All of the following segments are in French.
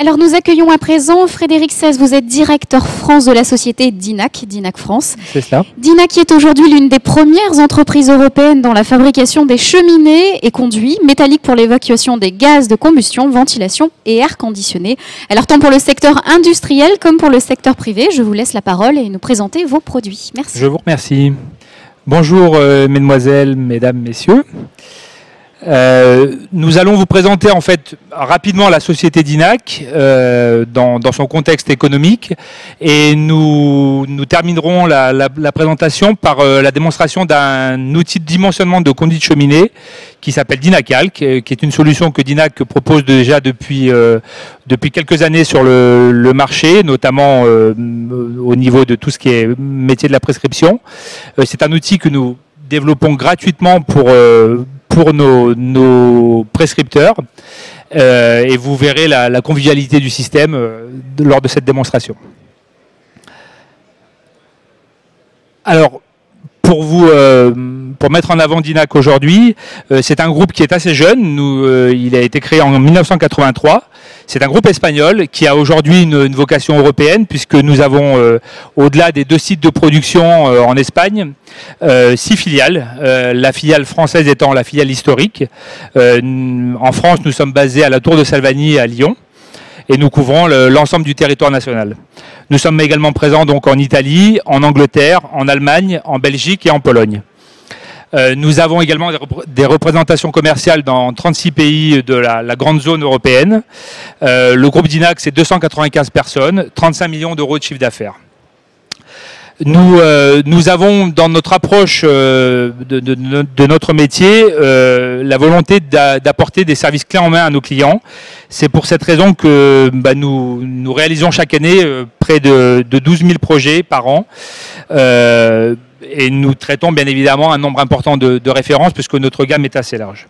Alors nous accueillons à présent Frédéric Seize, vous êtes directeur France de la société Dinac, Dinac France. C'est cela. Dinac est aujourd'hui l'une des premières entreprises européennes dans la fabrication des cheminées et conduits métalliques pour l'évacuation des gaz de combustion, ventilation et air conditionné. Alors tant pour le secteur industriel comme pour le secteur privé, je vous laisse la parole et nous présenter vos produits. Merci. Je vous remercie. Bonjour mesdemoiselles, mesdames, messieurs. Nous allons vous présenter en fait rapidement la société Dinac dans son contexte économique et nous terminerons la présentation par la démonstration d'un outil de dimensionnement de conduite cheminée qui s'appelle Dinacalc, qui est une solution que Dinac propose déjà depuis quelques années sur le marché, notamment au niveau de tout ce qui est métier de la prescription. C'est un outil que nous développons gratuitement pour nos prescripteurs et vous verrez la convivialité du système lors de cette démonstration. Alors, pour mettre en avant Dinac aujourd'hui, c'est un groupe qui est assez jeune. Il a été créé en 1983. C'est un groupe espagnol qui a aujourd'hui une vocation européenne puisque nous avons, au-delà des 2 sites de production en Espagne, 6 filiales. La filiale française étant la filiale historique. En France, nous sommes basés à la Tour de Salvagny à Lyon et nous couvrons l'ensemble du territoire national. Nous sommes également présents donc en Italie, en Angleterre, en Allemagne, en Belgique et en Pologne. Nous avons également des représentations commerciales dans 36 pays de la grande zone européenne. Le groupe Dinac, c'est 295 personnes, 35 millions d'euros de chiffre d'affaires. Nous avons dans notre approche de notre métier la volonté d'apporter des services clés en main à nos clients. C'est pour cette raison que nous réalisons chaque année près de 12 000 projets par an. Et nous traitons bien évidemment un nombre important de références puisque notre gamme est assez large.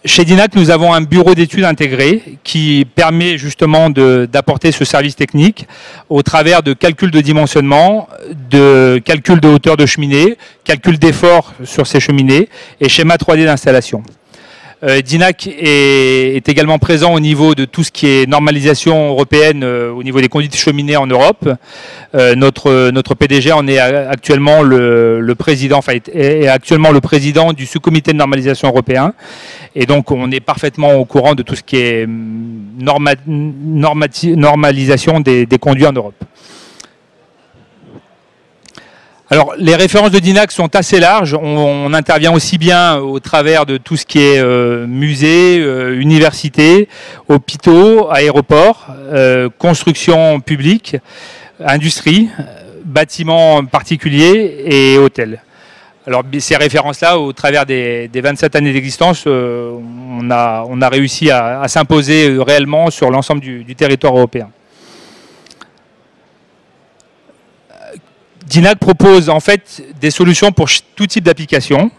Chez Dinac, nous avons un bureau d'études intégré qui permet justement d'apporter ce service technique au travers de calculs de dimensionnement, de calculs de hauteur de cheminée, calculs d'effort sur ces cheminées et schéma 3D d'installation. Dinac est également présent au niveau de tout ce qui est normalisation européenne au niveau des conduites cheminées en Europe. Notre PDG en est actuellement le président, enfin est actuellement le président du sous-comité de normalisation européen. Et donc on est parfaitement au courant de tout ce qui est normalisation des conduits en Europe. Alors, les références de Dinac sont assez larges. On intervient aussi bien au travers de tout ce qui est musée, université, hôpitaux, aéroports, construction publique, industrie, bâtiments particuliers et hôtels. Alors, ces références-là, au travers des 27 années d'existence, on a réussi à s'imposer réellement sur l'ensemble du territoire européen. Dinac propose en fait des solutions pour tout type d'application.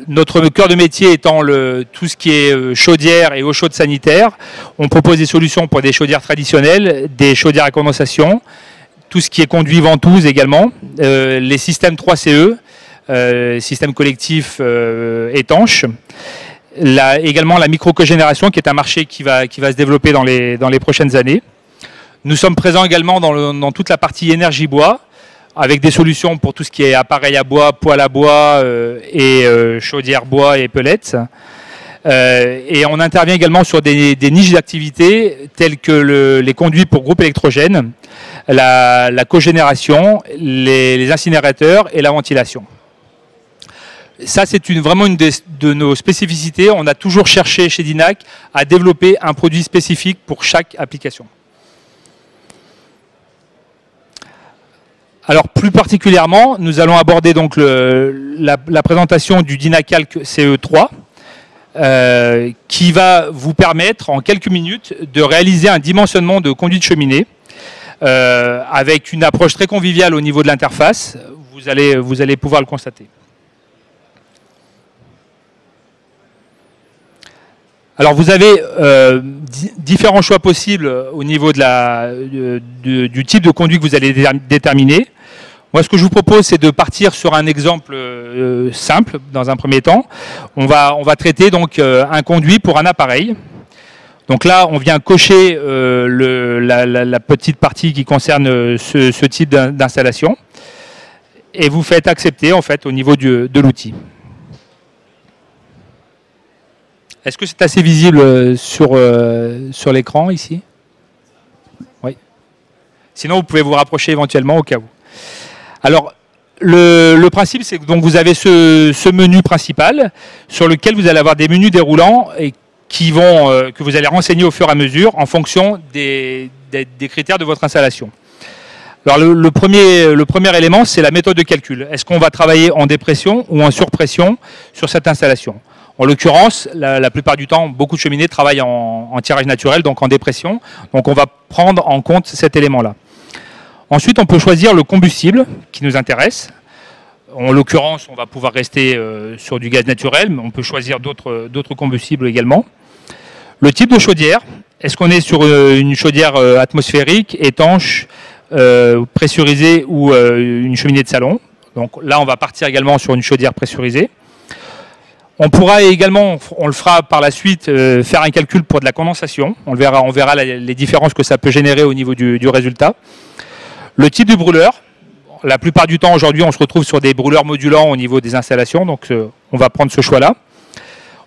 Notre cœur de métier étant tout ce qui est chaudière et eau chaude sanitaire. On propose des solutions pour des chaudières traditionnelles, des chaudières à condensation, tout ce qui est conduit ventouse également, les systèmes 3CE, système collectif étanche. Également la micro-cogénération qui est un marché qui va se développer dans les prochaines années. Nous sommes présents également dans toute la partie énergie bois, avec des solutions pour tout ce qui est appareil à bois, poêle à bois et chaudière bois et pellets. Et on intervient également sur des niches d'activités telles que les conduits pour groupes électrogènes, la cogénération, les incinérateurs et la ventilation. Ça, c'est vraiment une de nos spécificités. On a toujours cherché chez Dinac à développer un produit spécifique pour chaque application. Alors plus particulièrement, nous allons aborder donc la présentation du Dinacalc CE3 qui va vous permettre en quelques minutes de réaliser un dimensionnement de conduite cheminée avec une approche très conviviale au niveau de l'interface. Vous allez pouvoir le constater. Alors vous avez différents choix possibles au niveau du type de conduit que vous allez déterminer. Moi, ce que je vous propose, c'est de partir sur un exemple simple dans un premier temps. On va traiter donc un conduit pour un appareil. Donc là, on vient cocher la petite partie qui concerne ce type d'installation et vous faites accepter en fait au niveau de l'outil. Est-ce que c'est assez visible sur l'écran ici? Oui. Sinon, vous pouvez vous rapprocher éventuellement au cas où. Alors, le principe, c'est que donc, vous avez ce menu principal sur lequel vous allez avoir des menus déroulants et que vous allez renseigner au fur et à mesure en fonction des critères de votre installation. Alors, le premier élément, c'est la méthode de calcul. Est-ce qu'on va travailler en dépression ou en surpression sur cette installation? En l'occurrence, la plupart du temps, beaucoup de cheminées travaillent en tirage naturel, donc en dépression. Donc on va prendre en compte cet élément-là. Ensuite, on peut choisir le combustible qui nous intéresse. En l'occurrence, on va pouvoir rester sur du gaz naturel, mais on peut choisir d'autres combustibles également. Le type de chaudière, est-ce qu'on est sur une chaudière atmosphérique, étanche, pressurisée ou une cheminée de salon? Donc là, on va partir également sur une chaudière pressurisée. On pourra également, on le fera par la suite, faire un calcul pour de la condensation. On verra les différences que ça peut générer au niveau du résultat. Le type du brûleur. La plupart du temps, aujourd'hui, on se retrouve sur des brûleurs modulants au niveau des installations. Donc, on va prendre ce choix-là.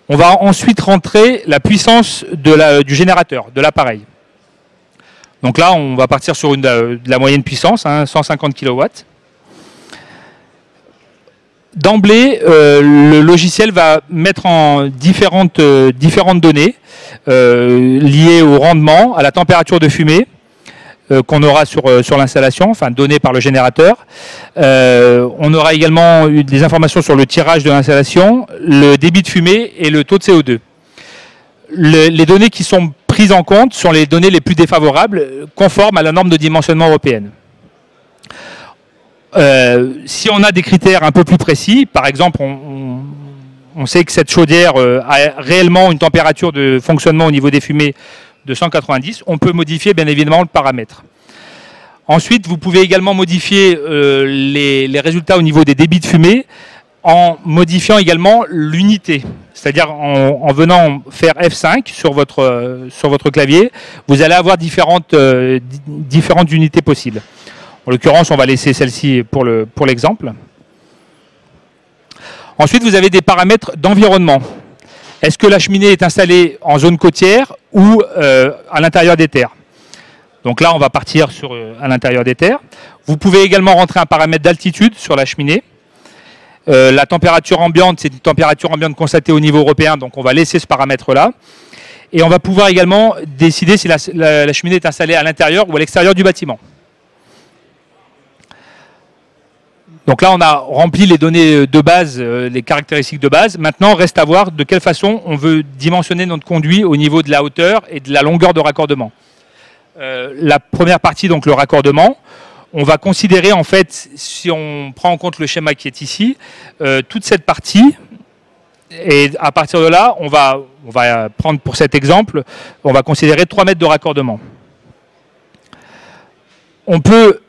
On va ensuite rentrer la puissance du générateur, de l'appareil. Donc là, on va partir sur de la moyenne puissance, 150 kW. D'emblée, le logiciel va mettre en différentes données liées au rendement, à la température de fumée qu'on aura sur l'installation, enfin données par le générateur. On aura également eu des informations sur le tirage de l'installation, le débit de fumée et le taux de CO2. Les données qui sont prises en compte sont les données les plus défavorables, conformes à la norme de dimensionnement européenne. Si on a des critères un peu plus précis, par exemple, on sait que cette chaudière a réellement une température de fonctionnement au niveau des fumées de 190, on peut modifier bien évidemment le paramètre. Ensuite, vous pouvez également modifier les résultats au niveau des débits de fumée en modifiant également l'unité. C'est-à-dire en venant faire F5 sur votre clavier, vous allez avoir différentes unités possibles. En l'occurrence, on va laisser celle-ci pour l'exemple. Ensuite, vous avez des paramètres d'environnement. Est-ce que la cheminée est installée en zone côtière ou à l'intérieur des terres? Donc là, on va partir à l'intérieur des terres. Vous pouvez également rentrer un paramètre d'altitude sur la cheminée. La température ambiante, c'est une température ambiante constatée au niveau européen, donc on va laisser ce paramètre-là. Et on va pouvoir également décider si la cheminée est installée à l'intérieur ou à l'extérieur du bâtiment. Donc là, on a rempli les données de base, les caractéristiques de base. Maintenant, reste à voir de quelle façon on veut dimensionner notre conduit au niveau de la hauteur et de la longueur de raccordement. La première partie, donc le raccordement, on va considérer en fait, si on prend en compte le schéma qui est ici, toute cette partie. Et à partir de là, on va prendre pour cet exemple, on va considérer 3 mètres de raccordement. On peut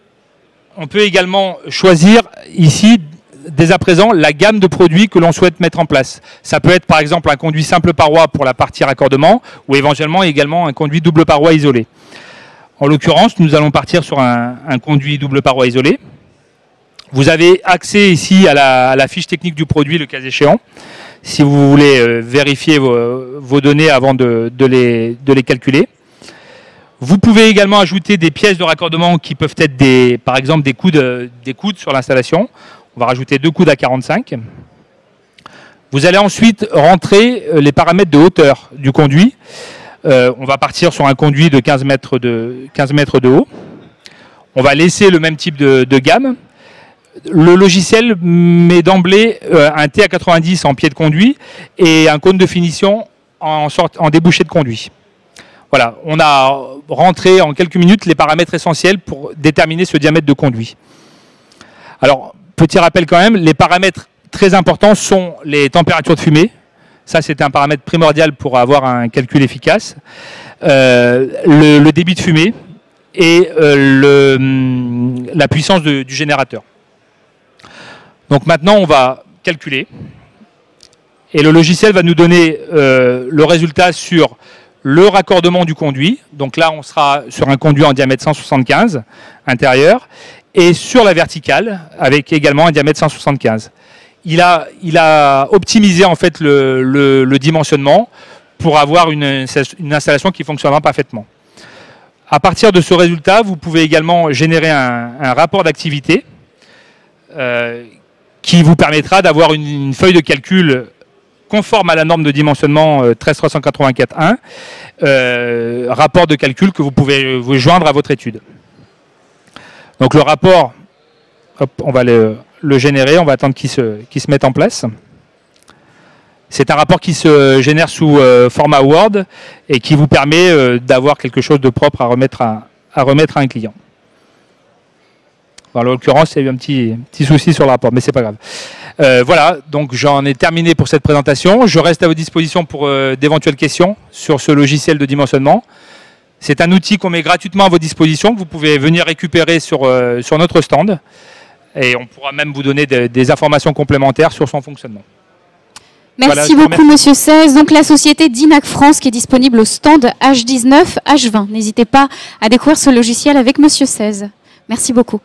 également choisir ici, dès à présent, la gamme de produits que l'on souhaite mettre en place. Ça peut être par exemple un conduit simple paroi pour la partie raccordement ou éventuellement également un conduit double paroi isolé. En l'occurrence, nous allons partir sur un conduit double paroi isolé. Vous avez accès ici à la fiche technique du produit, le cas échéant, si vous voulez vérifier vos données avant de les calculer. Vous pouvez également ajouter des pièces de raccordement qui peuvent être par exemple des coudes sur l'installation. On va rajouter 2 coudes à 45. Vous allez ensuite rentrer les paramètres de hauteur du conduit. On va partir sur un conduit de 15 mètres de haut. On va laisser le même type de gamme. Le logiciel met d'emblée un T à 90 en pied de conduit et un cône de finition en débouché de conduit. Voilà, on a rentré en quelques minutes les paramètres essentiels pour déterminer ce diamètre de conduit. Alors, petit rappel quand même, les paramètres très importants sont les températures de fumée. Ça, c'est un paramètre primordial pour avoir un calcul efficace. Le débit de fumée et la puissance du générateur. Donc maintenant, on va calculer. Et le logiciel va nous donner le résultat sur le raccordement du conduit. Donc là, on sera sur un conduit en diamètre 175 intérieur et sur la verticale avec également un diamètre 175. Il a optimisé en fait le dimensionnement pour avoir une installation qui fonctionnera parfaitement. À partir de ce résultat, vous pouvez également générer un rapport d'activité qui vous permettra d'avoir une feuille de calcul conforme à la norme de dimensionnement 13384.1, rapport de calcul que vous pouvez vous joindre à votre étude. Donc le rapport, hop, on va le générer, on va attendre qu'il se mette en place. C'est un rapport qui se génère sous format Word et qui vous permet d'avoir quelque chose de propre à remettre à un client. En l'occurrence, il y a eu un petit souci sur le rapport, mais c'est pas grave. Voilà, donc j'en ai terminé pour cette présentation. Je reste à votre disposition pour d'éventuelles questions sur ce logiciel de dimensionnement. C'est un outil qu'on met gratuitement à votre disposition, que vous pouvez venir récupérer sur notre stand. Et on pourra même vous donner des informations complémentaires sur son fonctionnement. Merci beaucoup, Monsieur 16. Donc la société Dinac France qui est disponible au stand H19, H20. N'hésitez pas à découvrir ce logiciel avec Monsieur 16. Merci beaucoup.